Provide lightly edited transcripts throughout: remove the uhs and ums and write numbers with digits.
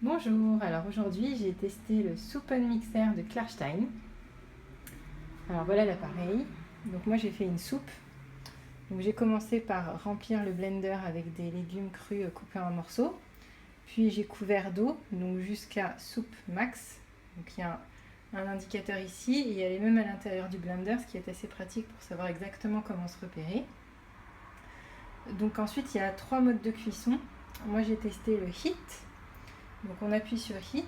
Bonjour, alors aujourd'hui j'ai testé le Suppenmixer de Klarstein. Alors voilà l'appareil. Donc moi j'ai fait une soupe. Donc j'ai commencé par remplir le blender avec des légumes crus coupés en morceaux. Puis j'ai couvert d'eau, donc jusqu'à soupe max. Donc il y a un indicateur ici et elle est même à l'intérieur du blender, ce qui est assez pratique pour savoir exactement comment se repérer. Donc ensuite il y a 3 modes de cuisson. Moi j'ai testé le heat. Donc on appuie sur heat.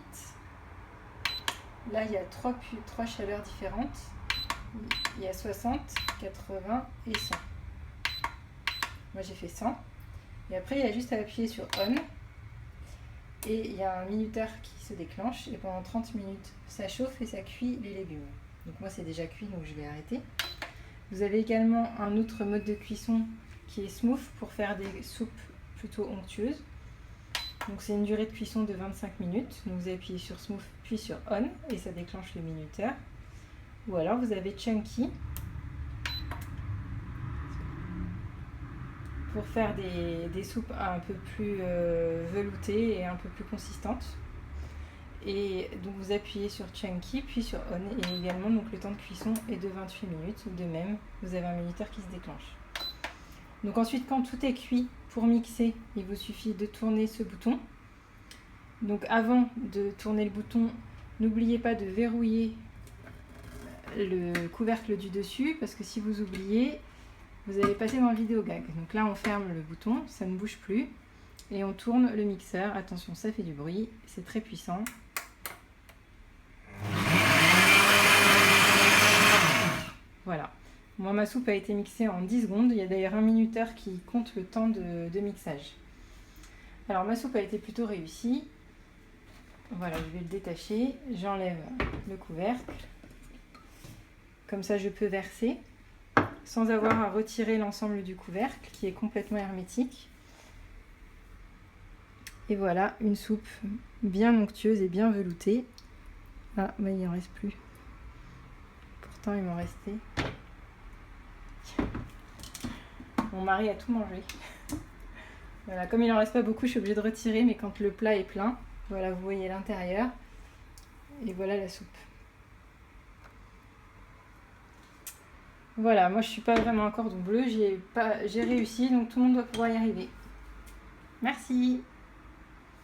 Là, il y a trois chaleurs différentes. Il y a 60, 80 et 100. Moi, j'ai fait 100. Et après, il y a juste à appuyer sur on. Et il y a un minuteur qui se déclenche. Et pendant 30 minutes, ça chauffe et ça cuit les légumes. Donc moi, c'est déjà cuit, donc je vais arrêter. Vous avez également un autre mode de cuisson qui est smooth pour faire des soupes plutôt onctueuses. Donc c'est une durée de cuisson de 25 minutes. Donc vous appuyez sur smooth puis sur on et ça déclenche le minuteur. Ou alors vous avez chunky pour faire des soupes un peu plus veloutées et un peu plus consistantes. Et donc vous appuyez sur chunky puis sur on et également donc le temps de cuisson est de 28 minutes. De même, vous avez un minuteur qui se déclenche. Donc ensuite, quand tout est cuit, pour mixer, il vous suffit de tourner ce bouton. Donc avant de tourner le bouton, n'oubliez pas de verrouiller le couvercle du dessus parce que si vous oubliez, vous allez passer dans le vidéo gag. Donc là, on ferme le bouton, ça ne bouge plus et on tourne le mixeur. Attention, ça fait du bruit, c'est très puissant. Voilà. Moi, ma soupe a été mixée en 10 secondes. Il y a d'ailleurs un minuteur qui compte le temps de mixage. Alors, ma soupe a été plutôt réussie. Voilà, je vais le détacher. J'enlève le couvercle. Comme ça, je peux verser sans avoir à retirer l'ensemble du couvercle qui est complètement hermétique. Et voilà, une soupe bien onctueuse et bien veloutée. Ah, bah, il n'en reste plus. Pourtant, il m'en restait. Mon mari a tout mangé. Voilà, comme il n'en reste pas beaucoup, je suis obligée de retirer, mais quand le plat est plein, voilà, vous voyez l'intérieur. Et voilà la soupe. Voilà, moi je suis pas vraiment un cordon bleu, j'ai réussi, donc tout le monde doit pouvoir y arriver. Merci.